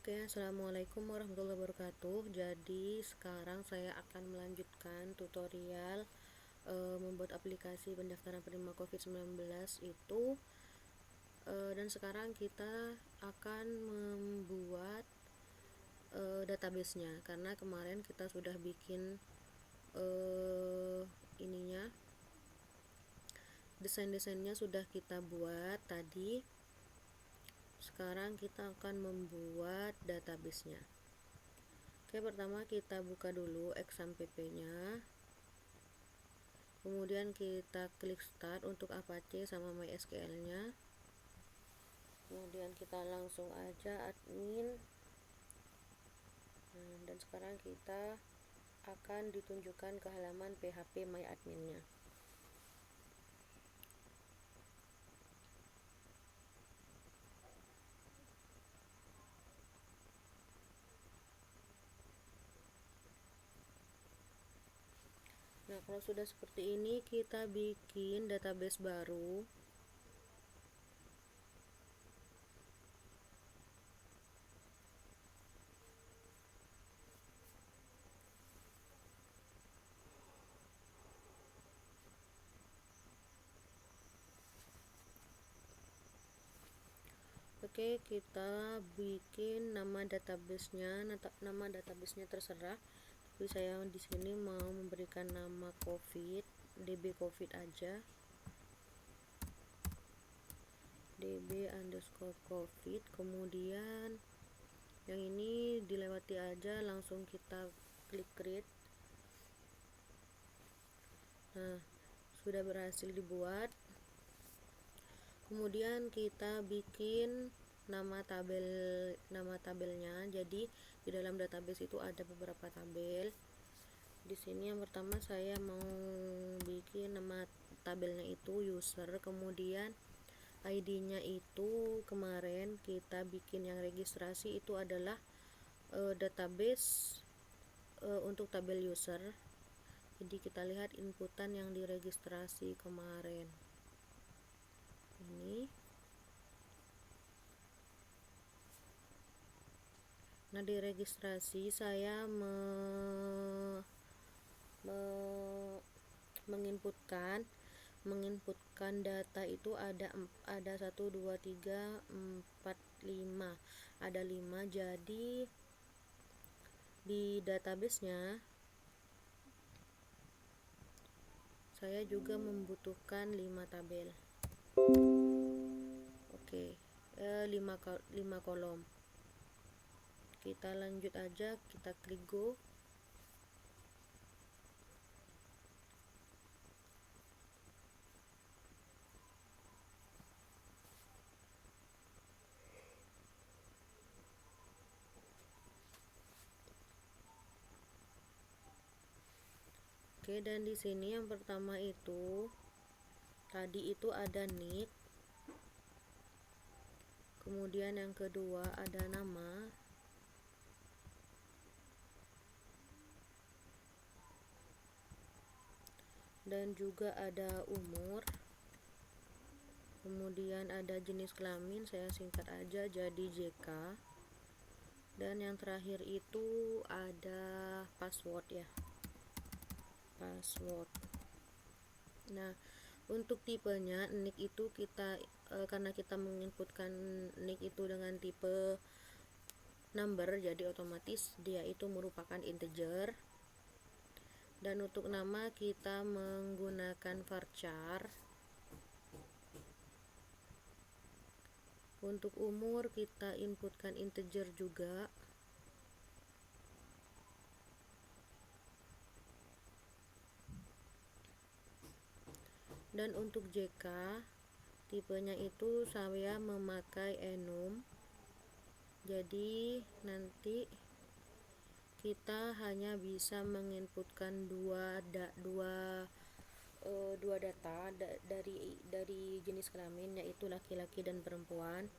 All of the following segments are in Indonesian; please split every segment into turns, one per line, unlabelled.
Oke, assalamualaikum warahmatullahi wabarakatuh. Jadi sekarang saya akan melanjutkan tutorial membuat aplikasi pendaftaran penerima COVID-19 itu, dan sekarang kita akan membuat databasenya, karena kemarin kita sudah bikin ininya, desainnya sudah kita buat tadi. Sekarang kita akan membuat databasenya. Oke, pertama kita buka dulu XAMPP nya, kemudian kita klik start untuk Apache sama MySQL nya, kemudian kita langsung aja admin. Dan sekarang kita akan ditunjukkan ke halaman PHP My Admin nya. Nah, kalau sudah seperti ini, kita bikin database baru. Oke, kita bikin nama databasenya. Nama databasenya terserah. Tapi saya di sini mau memberikan nama COVID, DB COVID aja. DB_COVID. Kemudian yang ini dilewati aja, langsung kita klik create. Nah, sudah berhasil dibuat. Kemudian kita bikin nama tabelnya. Jadi di dalam database itu ada beberapa tabel. Di sini yang pertama saya mau bikin nama tabelnya itu user, kemudian ID-nya itu kemarin kita bikin yang registrasi itu adalah database untuk tabel user. Jadi kita lihat inputan yang diregistrasi kemarin. Ini. Nah, di registrasi saya menginputkan data itu ada 1 2 3 4 5. Ada 5. Jadi di databasenya saya juga membutuhkan 5 tabel. Oke, 5 kolom. Kita lanjut aja, kita klik go. Oke, dan di sini yang pertama itu tadi itu ada nick, kemudian yang kedua ada nama, dan juga ada umur, kemudian ada jenis kelamin, saya singkat aja jadi JK, dan yang terakhir itu ada password ya, password. Nah, untuk tipenya nick itu kita karena kita menginputkan nick itu dengan tipe number, jadi otomatis dia itu merupakan integer. Dan untuk nama kita menggunakan varchar. Untuk umur kita inputkan integer juga. Dan untuk JK tipenya itu saya memakai enum. Jadi nanti kita hanya bisa menginputkan dua data dari jenis kelamin, yaitu laki-laki dan perempuan.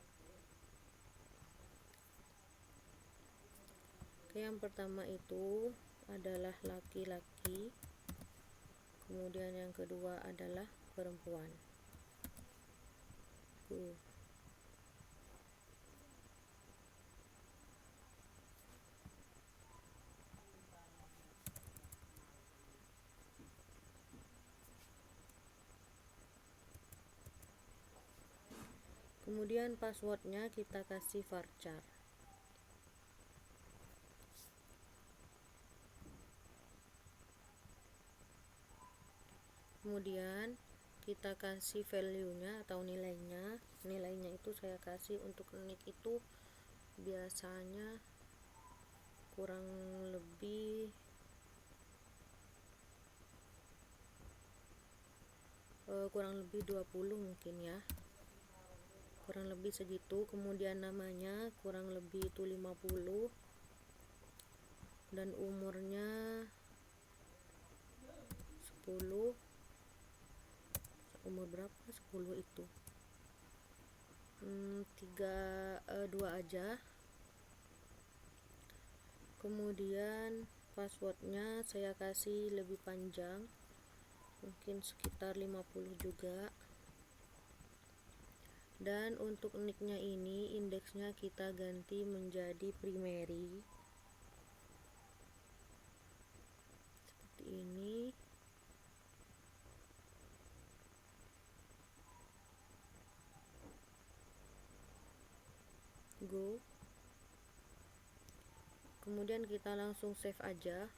Oke, yang pertama itu adalah laki-laki, kemudian yang kedua adalah perempuan. Kemudian passwordnya kita kasih varchar. Kemudian kita kasih value-nya atau nilainya. Nilainya itu saya kasih untuk nick itu biasanya kurang lebih 20 mungkin ya, kurang lebih segitu. Kemudian namanya kurang lebih itu 50, dan umurnya 10. Umur berapa? 10 itu 2 aja. Kemudian passwordnya saya kasih lebih panjang, mungkin sekitar 50 juga. Dan untuk nicknya ini indeksnya kita ganti menjadi primary seperti ini. Go. Kemudian kita langsung save aja.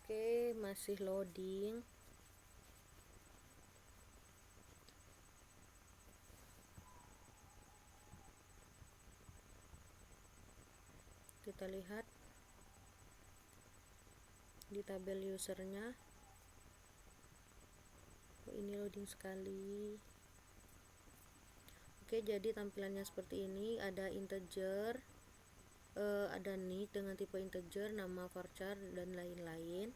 Oke, masih loading. Kita lihat di tabel usernya. Ini loading sekali. Oke, jadi tampilannya seperti ini. Ada integer, ada nick dengan tipe integer, nama varchar, dan lain-lain.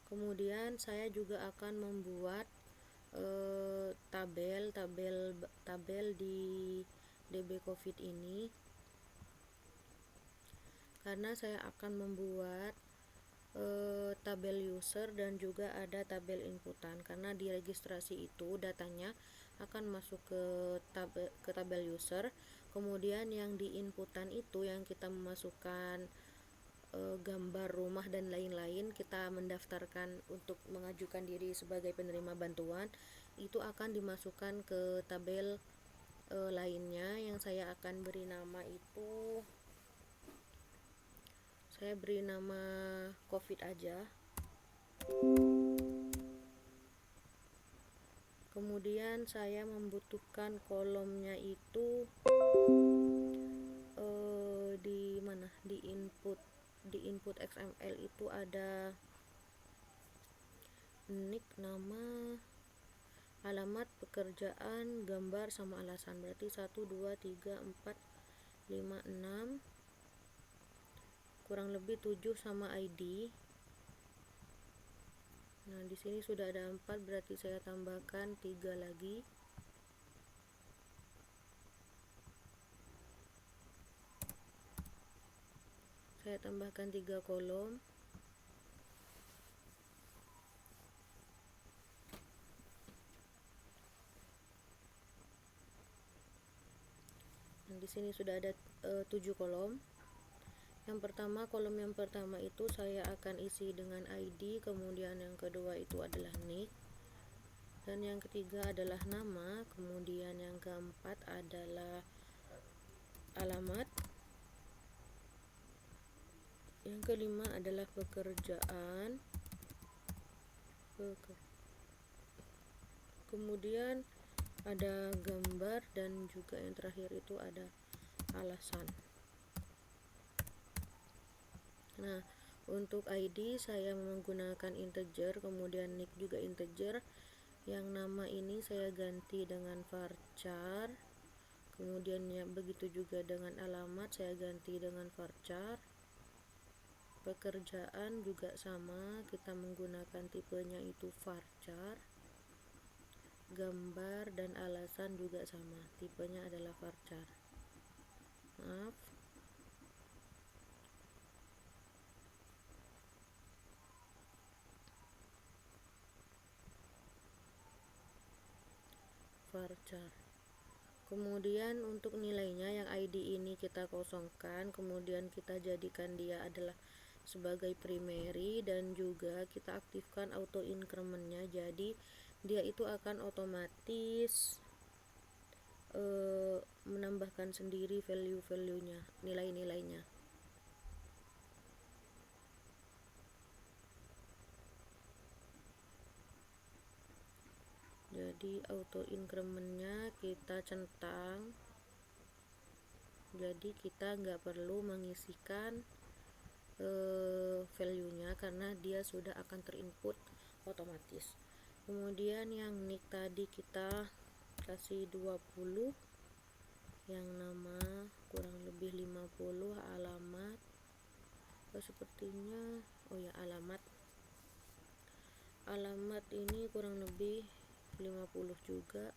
Kemudian saya juga akan membuat tabel di DB COVID ini, karena saya akan membuat tabel user dan juga ada tabel inputan, karena di registrasi itu datanya akan masuk ke tabel user. Kemudian yang di inputan itu yang kita memasukkan gambar rumah dan lain-lain, kita mendaftarkan untuk mengajukan diri sebagai penerima bantuan, itu akan dimasukkan ke tabel lainnya yang saya akan beri nama itu, saya beri nama COVID aja. Kemudian saya membutuhkan kolomnya itu di mana, di input XML itu ada nick, nama, alamat, pekerjaan, gambar, sama alasan. Berarti 1, 2, 3, 4, 5, 6, kurang lebih 7 sama ID. Nah, di sini sudah ada 4, berarti saya tambahkan 3 lagi. Saya tambahkan 3 kolom. Nah, di sini sudah ada 7 kolom. Yang pertama, kolom yang pertama itu saya akan isi dengan ID, kemudian yang kedua itu adalah nick, dan yang ketiga adalah nama, kemudian yang keempat adalah alamat, yang kelima adalah pekerjaan, kemudian ada gambar, dan juga yang terakhir itu ada alasan. Nah, untuk ID saya menggunakan integer, kemudian nick juga integer. Yang nama ini saya ganti dengan varchar, kemudian ya begitu juga dengan alamat saya ganti dengan varchar. Pekerjaan juga sama, kita menggunakan tipenya itu varchar. Gambar dan alasan juga sama, tipenya adalah varchar. varchar. Kemudian untuk nilainya yang ID ini kita kosongkan, kemudian kita jadikan dia adalah sebagai primary, dan juga kita aktifkan auto incrementnya, jadi dia itu akan otomatis menambahkan sendiri value-value-nya, nilai-nilainya. Jadi auto incrementnya kita centang, jadi kita nggak perlu mengisikan value-nya karena dia sudah akan terinput otomatis. Kemudian yang nick tadi kita kasih 20, yang nama kurang lebih 50, alamat sepertinya alamat ini kurang lebih 50 juga,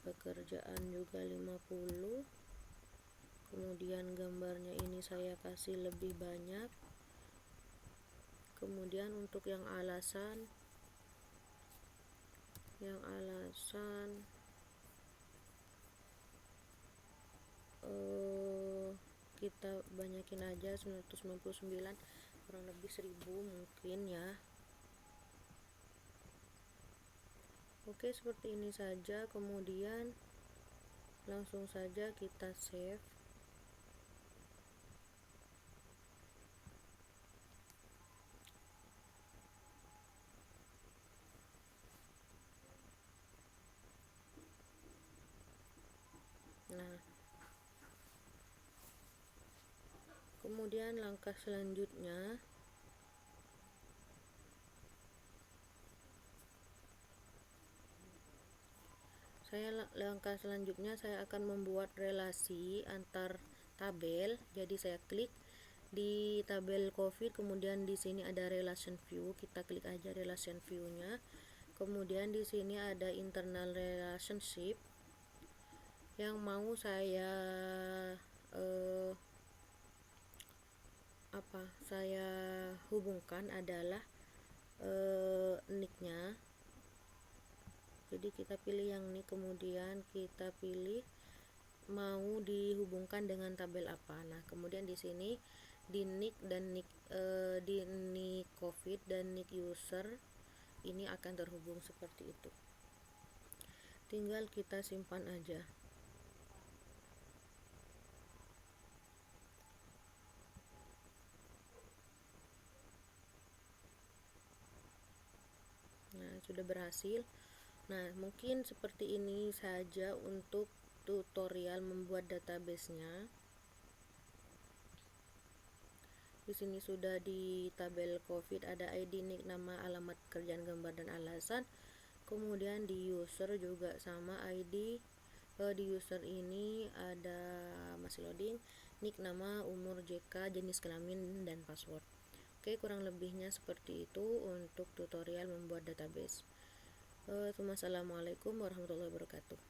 pekerjaan juga 50. Kemudian gambarnya ini saya kasih lebih banyak. Kemudian untuk yang alasan kita banyakin aja 999, kurang lebih 1000 mungkin ya. Oke, seperti ini saja. Kemudian langsung saja kita save. Nah, kemudian langkah selanjutnya saya akan membuat relasi antar tabel. Jadi saya klik di tabel COVID, kemudian di sini ada relation view, kita klik aja relation view-nya. Kemudian di sini ada internal relationship. Yang mau saya hubungkan adalah nicknya. Jadi kita pilih yang nick, kemudian kita pilih mau dihubungkan dengan tabel apa. Nah, kemudian di sini di nick dan di nick COVID dan nick user ini akan terhubung seperti itu. Tinggal kita simpan aja. Nah, sudah berhasil. Nah, mungkin seperti ini saja untuk tutorial membuat database-nya. Di sini sudah di tabel COVID ada ID, nick, nama, alamat, pekerjaan, gambar, dan alasan. Kemudian di user juga sama ID. Di user ini ada masih loading, nick, nama, umur, JK, jenis kelamin, dan password. Oke, kurang lebihnya seperti itu untuk tutorial membuat database. Assalamualaikum warahmatullahi wabarakatuh.